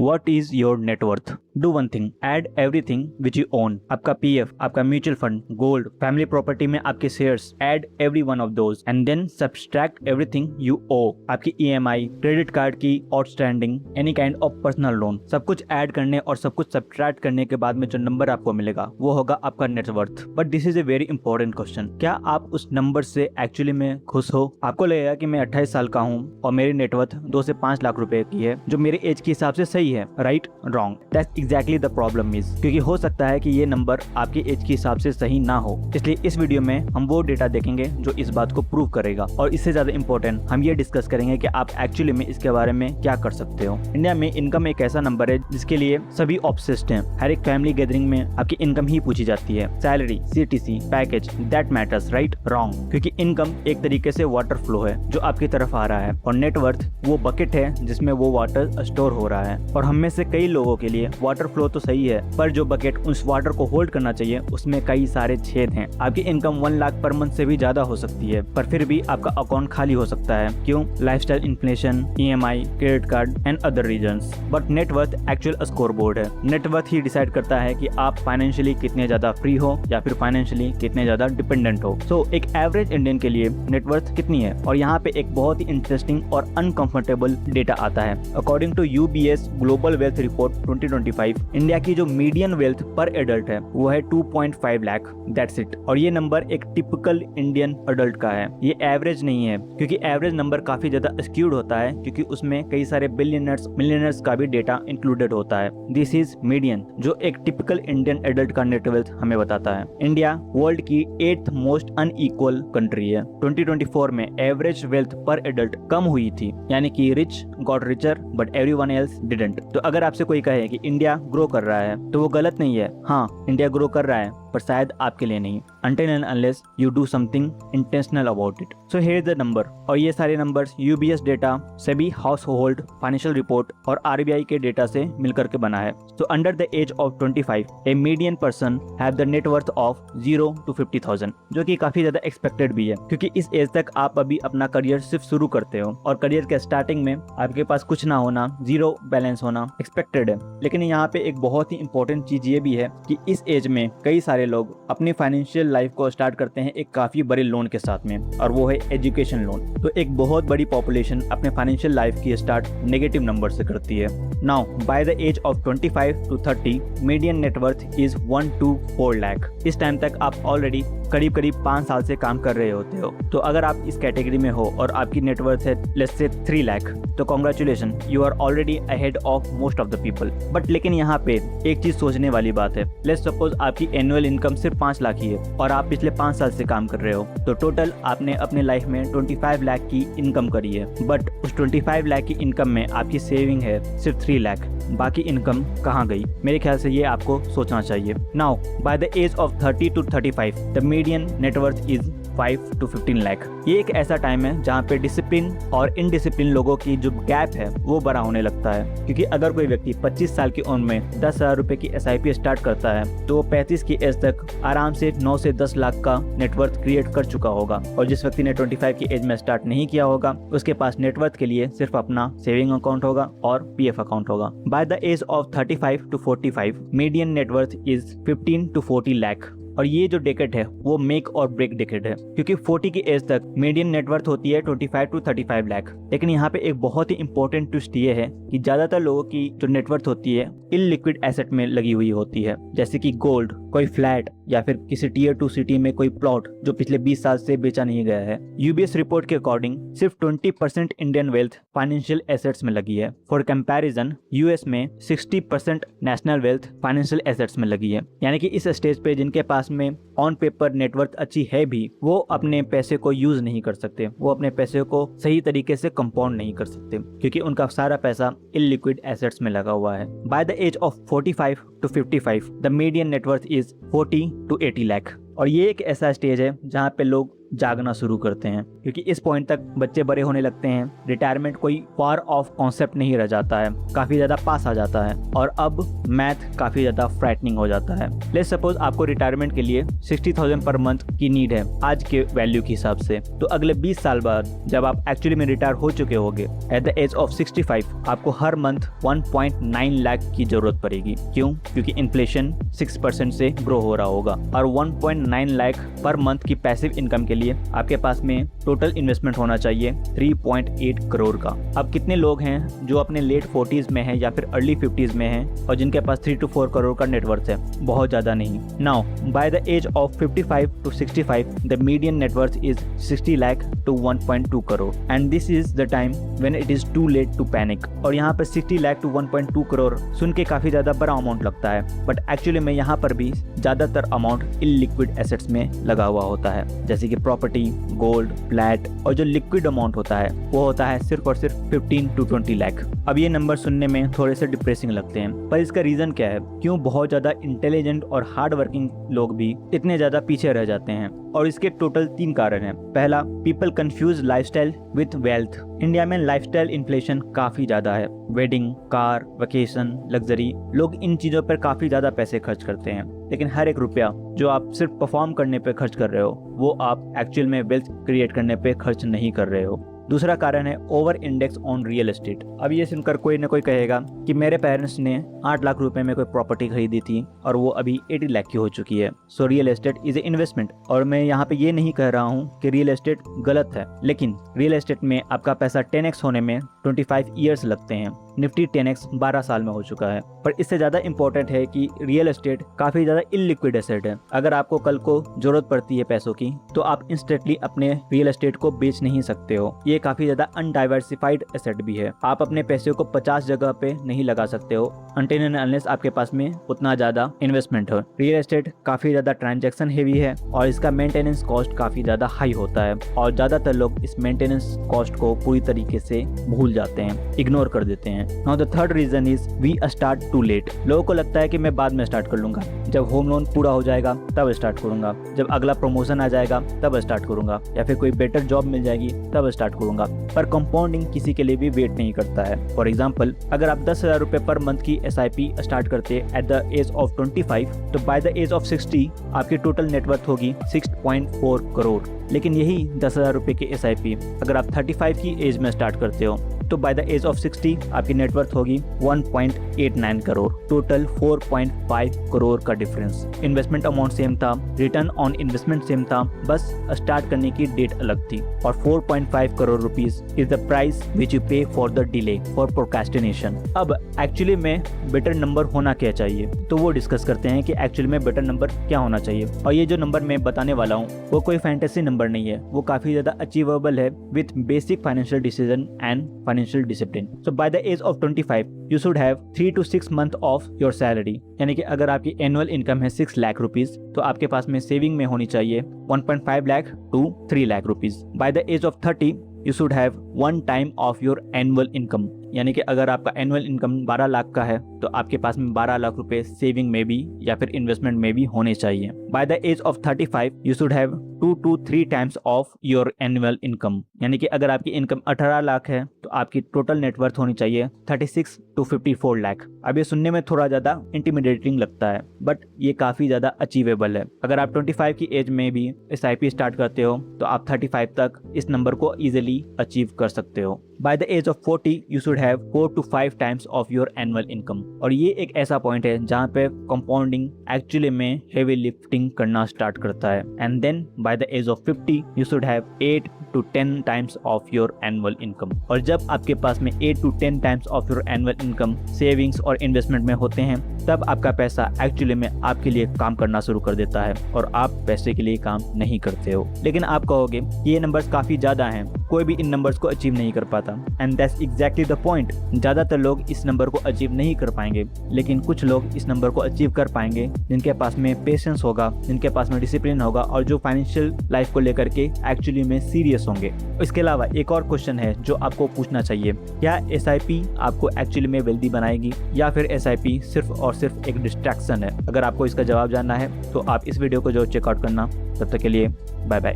What is your net? Do one thing, add everything which you own. आपका PF, आपका mutual fund, gold, family property में आपके shares, add every one of those and then subtract everything you owe. आपकी EMI, credit card की outstanding, any kind of personal loan, सब कुछ add करने और सब कुछ सब्सट्रैक्ट करने के बाद में जो नंबर आपको मिलेगा वो होगा आपका net worth. But this is a very important question, क्या आप उस नंबर से एक्चुअली में खुश हो? आपको लगेगा कि मैं 28 साल का हूँ और मेरी नेटवर्थ 2 से 5 लाख रुपए की है, जो मेरे एज के हिसाब से सही है, right? Wrong. That's exactly the problem is, क्योंकि हो सकता है कि ये नंबर आपके एज के हिसाब से सही ना हो। इसलिए इस वीडियो में हम वो डेटा देखेंगे जो इस बात को प्रूव करेगा, और इससे ज्यादा इंपॉर्टेंट हम ये डिस्कस करेंगे कि आप एक्चुअली में इसके बारे में क्या कर सकते हो। इंडिया में इनकम एक ऐसा नंबर है जिसके लिए सभी ऑब्सेस्ड हैं। हर एक फैमिली गैदरिंग में आपकी इनकम ही पूछी जाती है। Salary, CTC, package, that matters, right? Wrong, क्योंकि इनकम एक तरीके से वाटर फ्लो है जो आपकी तरफ आ रहा है, और नेटवर्थ वो बकेट है जिसमें वो वाटर स्टोर हो रहा है। और हम में से कई लोगों के लिए वाटर फ्लो तो सही है, पर जो बकेट उस वाटर को होल्ड करना चाहिए उसमें कई सारे छेद हैं। आपकी इनकम 1 लाख पर मंथ से भी ज्यादा हो सकती है, पर फिर भी आपका अकाउंट खाली हो सकता है। क्यों? Lifestyle, inflation, EMI, credit card and other reasons. But net worth actual score board है। नेटवर्थ ही डिसाइड करता है कि आप फाइनेंशियली कितने ज्यादा फ्री हो या फिर फाइनेंशियली कितने ज्यादा डिपेंडेंट हो। सो एक एवरेज इंडियन के लिए नेटवर्थ कितनी है? और यहाँ पे एक बहुत ही इंटरेस्टिंग और अनकंफर्टेबल डेटा आता है। According to UBS Global Wealth Report 2025, India की जो मीडियन वेल्थ पर एडल्ट है वो है 2.5 लाख। That's it. और ये नंबर एक टिपिकल इंडियन एडल्ट का है, ये एवरेज नहीं है, क्योंकि एवरेज नंबर काफी ज्यादा स्क्यूड होता है, क्योंकि उसमें कई सारे बिलियनर्स, मिलियनर्स का भी डेटा इंक्लूडेड होता है। दिस इज मीडियन, जो एक टिपिकल इंडियन एडल्ट का नेट वेल्थ हमें बताता है। इंडिया वर्ल्ड की 8th मोस्ट अनइक्वल कंट्री है। 2024 में एवरेज वेल्थ पर एडल्ट कम हुई थी, यानी कि rich got richer but everyone else didn't. तो अगर आपसे कोई कहे कि इंडिया ग्रो कर रहा है तो वो गलत नहीं है। हाँ, इंडिया ग्रो कर रहा है, पर शायद आपके लिए नहीं, until and unless you do something intentional about it. So here is the number, और ये सारे नंबर्स यूबीएस डेटा, सभी हाउस होल्ड फाइनेंशियल रिपोर्ट और आरबीआई के डेटा से मिलकर के बना है। So under the age of 25, a median person have the net worth of 0 to 50,000, जो कि काफी ज्यादा एक्सपेक्टेड भी है, क्योंकि इस एज तक आप अभी अपना करियर सिर्फ शुरू करते हो, और करियर के स्टार्टिंग में आपके पास कुछ ना होना, जीरो बैलेंस होना एक्सपेक्टेड है। लेकिन यहाँ पे एक बहुत ही इंपॉर्टेंट चीज ये भी है कि इस एज में कई सारे लोग अपनी फाइनेंशियल लाइफ को स्टार्ट करते हैं एक काफी बड़े लोन के साथ में, और वो है एजुकेशन लोन। तो एक बहुत बड़ी पॉपुलेशन अपने फाइनेंशियल लाइफ की स्टार्ट नेगेटिव नंबर से करती है। Now by the age of 25 to 30, median net worth is 1 to 4 lakh. इस टाइम तक आप ऑलरेडी करीब 5 साल से काम कर रहे होते हो। तो अगर आप इस कैटेगरी में हो और आपकी नेटवर्थ है लेट्स से 3 लाख, तो congratulation, you are already ahead of most of the people. But लेकिन यहाँ पे एक चीज सोचने वाली बात है। लेट्स सपोज आपकी एनुअल इनकम सिर्फ 5 लाख ही है और आप पिछले 5 साल से काम कर रहे हो, तो टोटल आपने अपने लाइफ में 25 लाख की इनकम करी है। बट उस 25 लाख की इनकम में आपकी सेविंग है सिर्फ 3 लाख। बाकी इनकम कहाँ गई? मेरे ख्याल से ये आपको सोचना चाहिए। Now by the age of 30 to 35, the median net worth is 5 to 15 lakh. ये एक ऐसा टाइम है जहाँ पे डिसिप्लिन और इनडिसिप्लिन लोगों की जो गैप है वो बड़ा होने लगता है, क्योंकि अगर कोई व्यक्ति 25 साल की उम्र में 10,000 रुपए की SIP स्टार्ट करता है तो वो 35 की एज तक आराम से 9 से 10 लाख का नेटवर्थ क्रिएट कर चुका होगा। और जिस व्यक्ति ने 25 की एज में स्टार्ट नहीं किया होगा उसके पास नेटवर्थ के लिए सिर्फ अपना सेविंग अकाउंट होगा और PF अकाउंट होगा। By the age of 35 to 45, median net worth is 15 to 40 lakh. और ये जो डेकेड है वो मेक और ब्रेक डेकेड है, क्योंकि 40 की एज तक मीडियन नेटवर्थ होती है 25 to 35 लाख। लेकिन यहाँ पे एक बहुत ही इंपॉर्टेंट ट्विस्ट ये है कि ज्यादातर लोगों की जो नेटवर्थ होती है इलिक्विड एसेट में लगी हुई होती है, जैसे कि गोल्ड, कोई फ्लैट, या फिर किसी टियर 2 सिटी में कोई प्लॉट जो पिछले 20 साल से बेचा नहीं गया है। यूबीएस रिपोर्ट के अकॉर्डिंग सिर्फ 20% इंडियन वेल्थ फाइनेंशियल एसेट्स में लगी है। फॉर कंपैरिजन यूएस में 60% नेशनल वेल्थ फाइनेंशियल एसेट्स में लगी है। यानी कि इस स्टेज पे जिनके पास में ऑन पेपर नेटवर्थ अच्छी है भी, वो अपने पैसे को यूज नहीं कर सकते, वो अपने पैसे को सही तरीके से कंपाउंड नहीं कर सकते, क्योंकि उनका सारा पैसा इलिक्विड एसेट्स में लगा हुआ है। By the age of 45 to 55, the median net worth is 40 to 80 lakh. और ये एक ऐसा स्टेज है जहाँ पे लोग जागना शुरू करते हैं, क्योंकि इस पॉइंट तक बच्चे बड़े होने लगते हैं, रिटायरमेंट कोई फार ऑफ कॉन्सेप्ट नहीं रह जाता है, काफी ज्यादा पास आ जाता है और अब मैथ काफी ज्यादा फ्राइटनिंग हो जाता है। लेट्स सपोज आपको रिटायरमेंट के लिए 60,000 पर मंथ की नीड है आज के वैल्यू के हिसाब से, तो अगले 20 साल बाद जब आप एक्चुअली में रिटायर हो चुके होगे एट द एज ऑफ 65, आपको हर मंथ 1.9 लाख की जरूरत पड़ेगी। क्यों? क्योंकि इन्फ्लेशन 6% से ग्रो हो रहा होगा और 1.9 लाख पर मंथ की पैसिव इनकम के लिए आपके पास में टोटल इन्वेस्टमेंट होना चाहिए 3.8 करोड़ का। अब कितने लोग हैं जो अपने लेट 40s में हैं या फिर अर्ली 50s में हैं और जिनके पास 3 to 4 करोड़ का नेटवर्थ है? बहुत ज्यादा नहीं। Now by the age of 55 to 65 the median net worth is 60 lakh to 1.2 crore and this is the time when it is too late to panic. और यहाँ पर 60 लाख to 1.2 करोड़ सुन के काफी ज्यादा बड़ा अमाउंट लगता है, बट एक्चुअली में यहाँ पर भी ज्यादातर अमाउंट इलिक्विड एसेट्स में लगा हुआ होता है, जैसे कि प्रॉपर्टी, गोल्ड, फ्लैट, और जो लिक्विड अमाउंट होता है वो होता है सिर्फ और सिर्फ 15 to 20 लाख। अब ये नंबर सुनने में थोड़े से डिप्रेसिंग लगते हैं, पर इसका रीजन क्या है? क्यों बहुत ज्यादा इंटेलिजेंट और हार्ड वर्किंग लोग भी इतने ज्यादा पीछे रह जाते हैं? और इसके टोटल 3 कारण हैं। पहला, people confuse lifestyle with wealth. India में लाइफस्टाइल इन्फ्लेशन काफी ज्यादा है। वेडिंग, कार, वेकेशन, लग्जरी, लोग इन चीजों पर काफी ज्यादा पैसे खर्च करते हैं, लेकिन हर एक रुपया जो आप सिर्फ परफॉर्म करने पे खर्च कर रहे हो वो आप एक्चुअल में वेल्थ क्रिएट करने पे खर्च नहीं कर रहे हो। दूसरा कारण है over index on real estate. अब ये सुनकर कोई ना कोई कहेगा कि मेरे पेरेंट्स ने 8 लाख रुपए में कोई प्रॉपर्टी खरीदी थी और वो अभी 80 लाख की हो चुकी है, so real estate is a investment. और मैं यहाँ पे ये नहीं कह रहा हूँ कि रियल एस्टेट गलत है, लेकिन रियल एस्टेट में आपका पैसा 10x होने में 25 ईयर्स लगते हैं। निफ्टी 10x 12 साल में हो चुका है। पर इससे ज्यादा इंपॉर्टेंट है कि रियल एस्टेट काफी ज्यादा इलिक्विड एसेट है। अगर आपको कल को जरूरत पड़ती है पैसों की तो आप इंस्टेंटली अपने रियल एस्टेट को बेच नहीं सकते हो। ये काफी ज्यादा अनडाइवर्सिफाइड एसेट भी है। आप अपने पैसे को 50 जगह पे नहीं लगा सकते हो अनटिल एंड अनलेस आपके पास में उतना ज्यादा इन्वेस्टमेंट हो। रियल एस्टेट काफी ज्यादा ट्रांजैक्शन हेवी है और इसका मेंटेनेंस कॉस्ट काफी ज्यादा हाई होता है और ज्यादातर लोग इस मेंटेनेंस कॉस्ट को पूरी तरीके से भूल जाते हैं, इग्नोर कर देते हैं। Now the third reason is we start too late. लोगों को लगता है कि मैं बाद में स्टार्ट कर लूंगा, जब होम लोन पूरा हो जाएगा तब स्टार्ट करूंगा, जब अगला प्रमोशन आ जाएगा तब स्टार्ट करूंगा, या फिर कोई बेटर जॉब मिल जाएगी तब स्टार्ट करूंगा। पर कंपाउंडिंग किसी के लिए भी वेट नहीं करता है। फॉर एग्जाम्पल, अगर आप 10,000 रुपए पर मंथ की SIP स्टार्ट करते एट द एज ऑफ 25 तो बाय द एज ऑफ 60 आपकी टोटल नेटवर्थ होगी 6.4 करोड़। लेकिन यही 10,000 रुपए की SIP अगर आप 35 की एज में स्टार्ट करते हो तो बाय द एज ऑफ 60 आपकी नेटवर्थ होगी 1.89 करोड़। टोटल 4.5 करोड़ का डिफरेंस। इन्वेस्टमेंट अमाउंट सेम था, रिटर्न ऑन इन्वेस्टमेंट सेम था, बस स्टार्ट करने की डेट अलग थी। और 4.5 crore rupees is the price which you pay for the delay, for procrastination. अब एक्चुअली में बेटर नंबर होना क्या चाहिए, तो वो डिस्कस करते हैं कि एक्चुअली में बेटर नंबर क्या होना चाहिए। और ये जो नंबर मैं बताने वाला हूँ वो कोई फैंटेसी नंबर नहीं है, वो काफी ज्यादा अचीवेबल है with basic financial decision and financial discipline. So by the age of 25, you should have 3 to 6 month of your salary. यानी कि अगर आपकी एनुअल इनकम है 6 लाख रुपीस तो आपके पास में सेविंग में होनी चाहिए 1.5 lakh to 3 lakh rupees. By the age of 30, you should have 1 time of your annual income. यानी कि अगर आपका एनुअल इनकम 12 लाख का है तो आपके पास में 12 लाख रुपए सेविंग में भी या फिर इन्वेस्टमेंट में भी होने चाहिए। By the age of 35 you should have 2 to 3 times of your annual income. यानी कि अगर आपकी इनकम 18 लाख है तो आपकी टोटल नेटवर्थ होनी चाहिए 36 to 54 लाख। अब ये सुनने में थोड़ा ज्यादा इंटिमिडेटिंग लगता है, बट ये काफी ज्यादा अचीवेबल है। अगर आप 25 की एज में भी SIP स्टार्ट करते हो तो आप 35 तक इस नंबर को इजिली अचीव कर सकते हो। By the age of 40 you should have 4 to 5 times of your annual income. और ये एक ऐसा पॉइंट है जहाँ पे कंपाउंडिंग एक्चुअली में हेवी लिफ्टिंग करना स्टार्ट करता है। And then by the age of 50 you should have 8 to 10 times of your annual income. और जब आपके पास में 8 to 10 times of your annual income savings और इन्वेस्टमेंट में होते हैं तब आपका पैसा एक्चुअली में आपके लिए काम करना शुरू कर देता है और आप पैसे के लिए काम नहीं करते हो। लेकिन आप कहोगे ये नंबर्स काफी ज्यादा हैं, कोई भी इन नंबर्स को अचीव नहीं कर पाता। And that's exactly the point. ज्यादातर लोग इस नंबर को अचीव नहीं कर पाएंगे, लेकिन कुछ लोग इस नंबर को अचीव कर पाएंगे जिनके पास में पेशेंस होगा, जिनके पास में डिसिप्लिन होगा और जो फाइनेंशियल लाइफ को लेकर के एक्चुअली में सीरियस होंगे। इसके अलावा एक और क्वेश्चन है जो आपको पूछना चाहिए, क्या SIP आपको एक्चुअली में वेल्दी बनाएगी या फिर SIP सिर्फ और सिर्फ एक डिस्ट्रैक्शन है? अगर आपको इसका जवाब जानना है तो आप इस वीडियो को जो चेकआउट करना। तब तक के लिए बाय बाय।